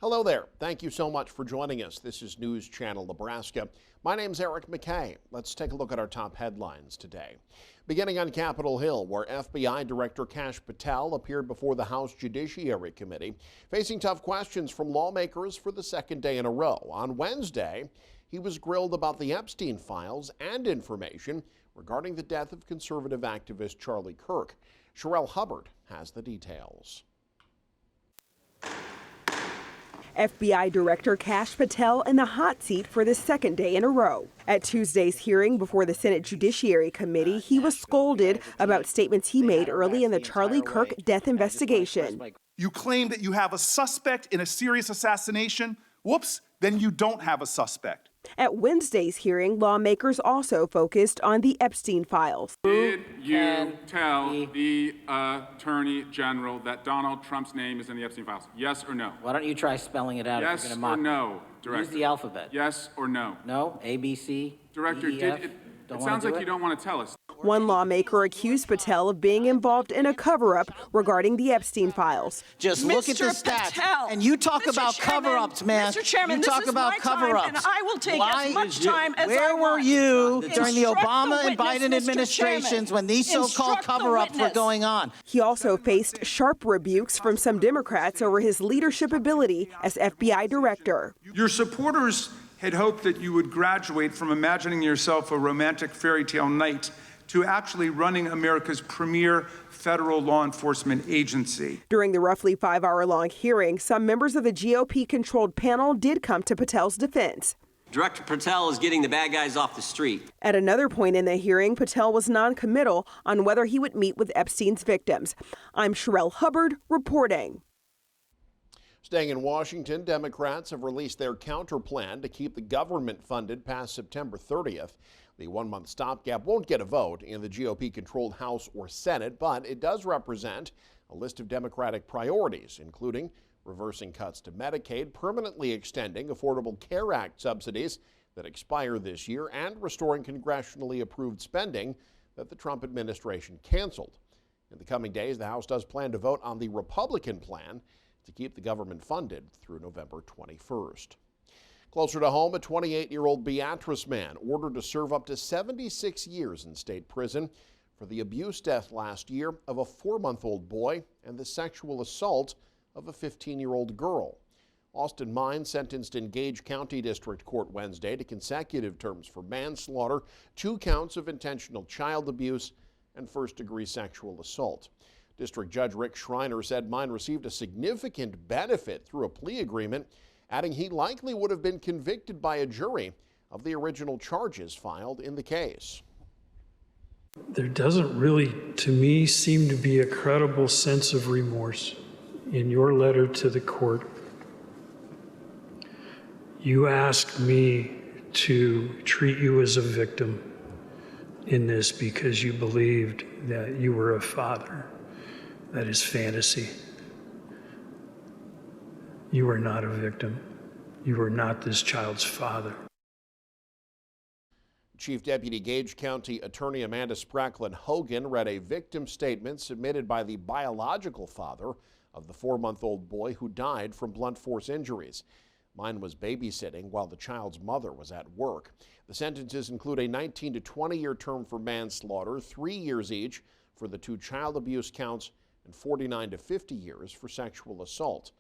Hello there. Thank you so much for joining us. This is News Channel Nebraska. My name's Eric McKay. Let's take a look at our top headlines today. Beginning on Capitol Hill, where FBI Director Kash Patel appeared before the House Judiciary Committee, facing tough questions from lawmakers for the second day in a row. On Wednesday, he was grilled about the Epstein files and information regarding the death of conservative activist Charlie Kirk. Sherelle Hubbard has the details. FBI Director Kash Patel in the hot seat for the second day in a row. At Tuesday's hearing before the Senate Judiciary Committee, he was scolded about statements he made early in the Charlie Kirk death investigation. You claim that you have a suspect in a serious assassination. Whoops, then you don't have a suspect. At Wednesday's hearing, lawmakers also focused on the Epstein files. Did you tell the Attorney General that Donald Trump's name is in the Epstein files? Yes or no? Why don't you try spelling it out? Yes if you're gonna mock or no, Director? Use the alphabet. Yes or no? No, A, B, C, Director, D, E, F. it sounds like you don't want to tell us. One lawmaker accused Patel of being involved in a cover-up regarding the Epstein files. Just look at the stats. Patel, and you talk about cover-ups, man. Mr. Chairman, you talk about cover-ups. And I will take as much time as Where I were want. you during the Instruct Obama the and Biden witness, Mr. administrations Chairman. when these so-called Instruct the cover-ups were witness. going on? He also faced sharp rebukes from some Democrats over his leadership ability as FBI director. Your supporters had hoped that you would graduate from imagining yourself a romantic fairy tale knight to actually running America's premier federal law enforcement agency. During the roughly 5-hour-long hearing, some members of the GOP-controlled panel did come to Patel's defense. Director Patel is getting the bad guys off the street. At another point in the hearing, Patel was non-committal on whether he would meet with Epstein's victims. I'm Sherelle Hubbard reporting. Staying in Washington, Democrats have released their counter-plan to keep the government funded past September 30th. The one-month stopgap won't get a vote in the GOP-controlled House or Senate, but it does represent a list of Democratic priorities, including reversing cuts to Medicaid, permanently extending Affordable Care Act subsidies that expire this year, and restoring congressionally approved spending that the Trump administration canceled. In the coming days, the House does plan to vote on the Republican plan to keep the government funded through November 21st. Closer to home, a 28-year-old Beatrice man ordered to serve up to 76 years in state prison for the abuse death last year of a 4-month-old boy and the sexual assault of a 15-year-old girl. Austin Mine sentenced in Gage County District Court Wednesday to consecutive terms for manslaughter, 2 counts of intentional child abuse, and first-degree sexual assault. District Judge Rick Schreiner said Mine received a significant benefit through a plea agreement, adding he likely would have been convicted by a jury of the original charges filed in the case. There doesn't really, to me, seem to be a credible sense of remorse in your letter to the court. You asked me to treat you as a victim in this because you believed that you were a father. That is fantasy. You are not a victim. You are not this child's father. Chief Deputy Gage County Attorney Amanda Spracklin Hogan read a victim statement submitted by the biological father of the 4-month-old boy who died from blunt force injuries. Mine was babysitting while the child's mother was at work. The sentences include a 19 to 20-year term for manslaughter, 3 years each for the 2 child abuse counts, and 49 to 50 years for sexual assault.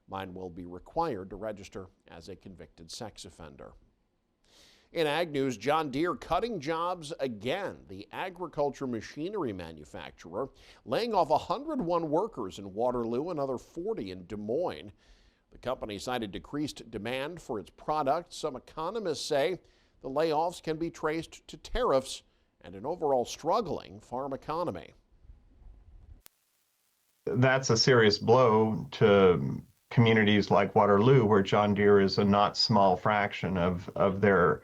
Mine will be required to register as a convicted sex offender. In ag news, John Deere cutting jobs again. The agriculture machinery manufacturer laying off 101 workers in Waterloo, another 40 in Des Moines. The company cited decreased demand for its products. Some economists say the layoffs can be traced to tariffs and an overall struggling farm economy. That's a serious blow to communities like Waterloo, where John Deere is a not small fraction of their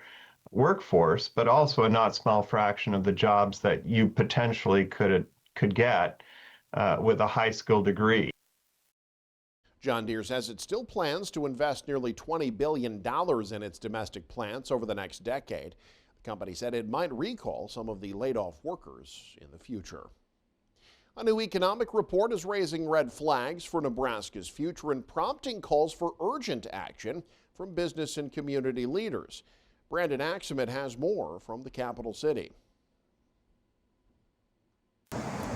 workforce, but also a not small fraction of the jobs that you potentially could get with a high school degree. John Deere says it still plans to invest nearly $20 billion in its domestic plants over the next decade. The company said it might recall some of the laid-off workers in the future. A new economic report is raising red flags for Nebraska's future and prompting calls for urgent action from business and community leaders. Brandon Axelman has more from the capital city.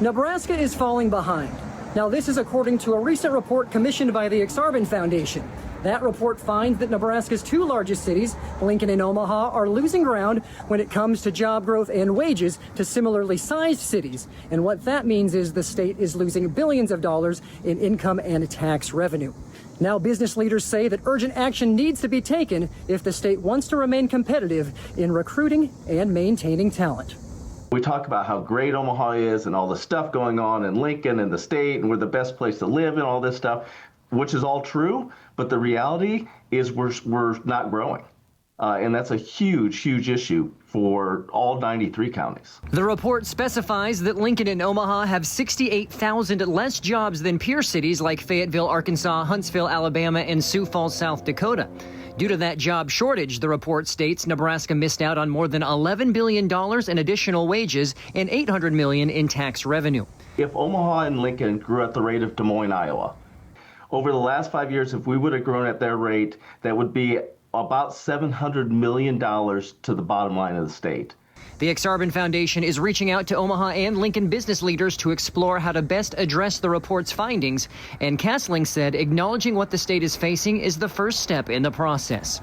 Nebraska is falling behind. Now, this is according to a recent report commissioned by the Epstein Foundation. That report finds that Nebraska's two largest cities, Lincoln and Omaha, are losing ground when it comes to job growth and wages to similarly sized cities. And what that means is the state is losing billions of dollars in income and tax revenue. Now, business leaders say that urgent action needs to be taken if the state wants to remain competitive in recruiting and maintaining talent. We talk about how great Omaha is and all the stuff going on in Lincoln and the state, and we're the best place to live and all this stuff, which is all true. But the reality is we're not growing. And that's a huge, huge issue for all 93 counties. The report specifies that Lincoln and Omaha have 68,000 less jobs than peer cities like Fayetteville, Arkansas, Huntsville, Alabama, and Sioux Falls, South Dakota. Due to that job shortage, the report states Nebraska missed out on more than $11 billion in additional wages and $800 million in tax revenue. If Omaha and Lincoln grew at the rate of Des Moines, Iowa, over the last 5 years, if we would have grown at their rate, that would be about $700 million to the bottom line of the state. The Epstein Foundation is reaching out to Omaha and Lincoln business leaders to explore how to best address the report's findings. And Castling said acknowledging what the state is facing is the first step in the process.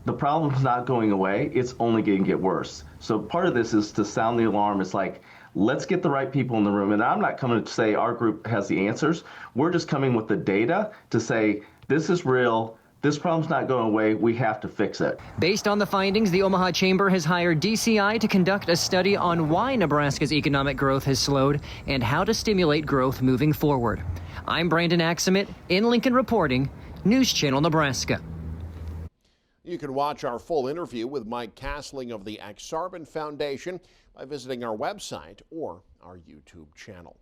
The problem's not going away. It's only going to get worse. So part of this is to sound the alarm. It's like, let's get the right people in the room. And I'm not coming to say our group has the answers. We're just coming with the data to say, this is real. This problem's not going away. We have to fix it. Based on the findings, the Omaha Chamber has hired DCI to conduct a study on why Nebraska's economic growth has slowed and how to stimulate growth moving forward. I'm Brandon Axelman in Lincoln reporting, News Channel Nebraska. You can watch our full interview with Mike Castling of the Epstein Foundation by visiting our website or our YouTube channel.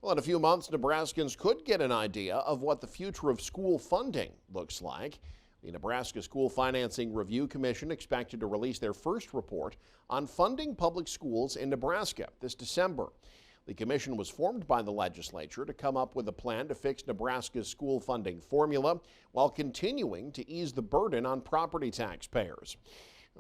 Well, in a few months, Nebraskans could get an idea of what the future of school funding looks like. The Nebraska School Financing Review Commission expected to release their first report on funding public schools in Nebraska this December. The commission was formed by the legislature to come up with a plan to fix Nebraska's school funding formula while continuing to ease the burden on property taxpayers.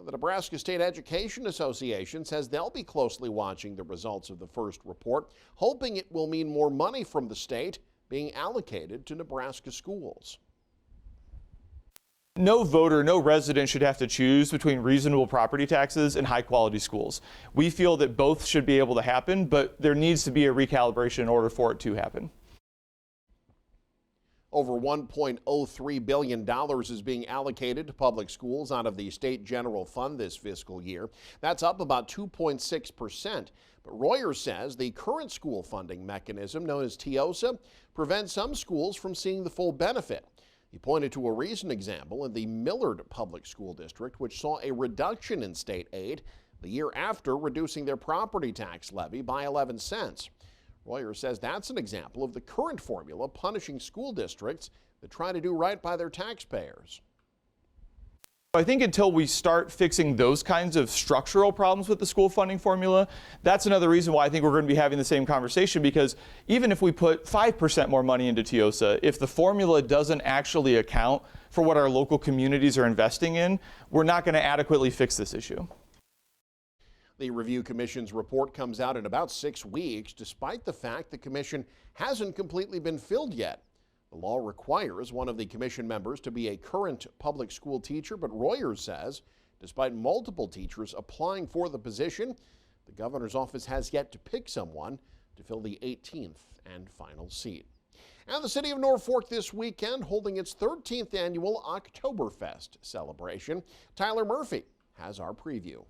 The Nebraska State Education Association says they'll be closely watching the results of the first report, hoping it will mean more money from the state being allocated to Nebraska schools. No voter, no resident should have to choose between reasonable property taxes and high-quality schools. We feel that both should be able to happen, but there needs to be a recalibration in order for it to happen. Over $1.03 billion is being allocated to public schools out of the state general fund this fiscal year. That's up about 2.6%. But Royer says the current school funding mechanism, known as TIOSA, prevents some schools from seeing the full benefit. He pointed to a recent example in the Millard Public School District, which saw a reduction in state aid the year after reducing their property tax levy by 11 cents. Royer says that's an example of the current formula punishing school districts that try to do right by their taxpayers. I think until we start fixing those kinds of structural problems with the school funding formula, that's another reason why I think we're going to be having the same conversation, because even if we put 5% more money into TIOSA, if the formula doesn't actually account for what our local communities are investing in, we're not going to adequately fix this issue. The Review Commission's report comes out in about 6 weeks, despite the fact the commission hasn't completely been filled yet. The law requires one of the commission members to be a current public school teacher, but Royer says, despite multiple teachers applying for the position, the governor's office has yet to pick someone to fill the 18th and final seat. And the city of Norfolk this weekend holding its 13th annual Octoberfest celebration. Tyler Murphy has our preview.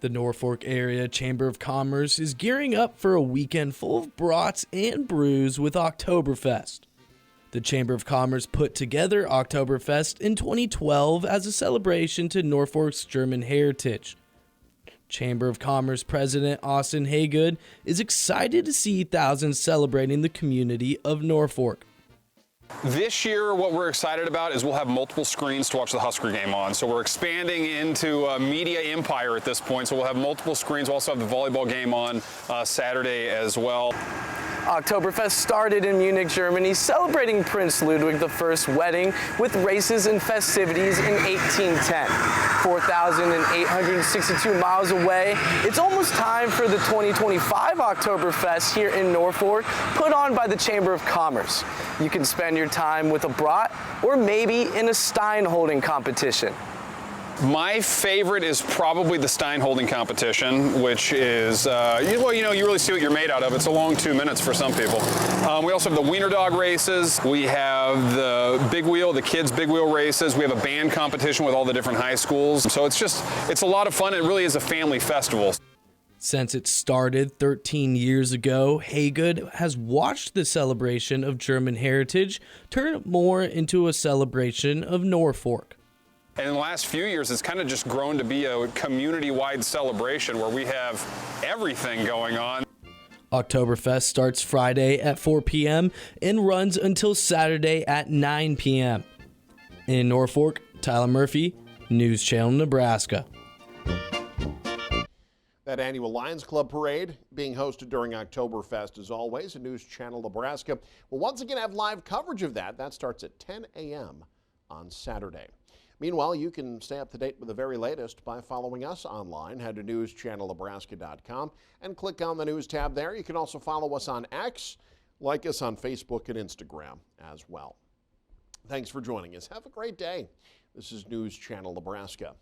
The Norfolk Area Chamber of Commerce is gearing up for a weekend full of brats and brews with Octoberfest. The Chamber of Commerce put together Octoberfest in 2012 as a celebration to Norfolk's German heritage. Chamber of Commerce President Austin Haygood is excited to see thousands celebrating the community of Norfolk. This year, what we're excited about is we'll have multiple screens to watch the Husker game on. So we're expanding into a media empire at this point. So we'll have multiple screens. We'll also have the volleyball game on Saturday as well. Octoberfest started in Munich, Germany, celebrating Prince Ludwig I's wedding with races and festivities in 1810. 4,862 miles away, it's almost time for the 2025 Octoberfest here in Norfolk, put on by the Chamber of Commerce. You can spend your time with a brat or maybe in a Stein holding competition. My favorite is probably the Stein holding competition, which is, you really see what you're made out of. It's a long 2 minutes for some people. We also have the wiener dog races. We have the big wheel, the kids' big wheel races. We have a band competition with all the different high schools. So it's a lot of fun. It really is a family festival. Since it started 13 years ago, Haygood has watched the celebration of German heritage turn more into a celebration of Norfolk. And in the last few years, it's kind of just grown to be a community-wide celebration where we have everything going on. Octoberfest starts Friday at 4 p.m. and runs until Saturday at 9 p.m. In Norfolk, Tyler Murphy, News Channel, Nebraska. That annual Lions Club parade being hosted during Octoberfest, as always, in News Channel, Nebraska. We'll once again have live coverage of that. That starts at 10 a.m. on Saturday. Meanwhile, you can stay up to date with the very latest by following us online. Head to newschannelnebraska.com and click on the News tab there. You can also follow us on X, like us on Facebook and Instagram as well. Thanks for joining us. Have a great day. This is News Channel Nebraska.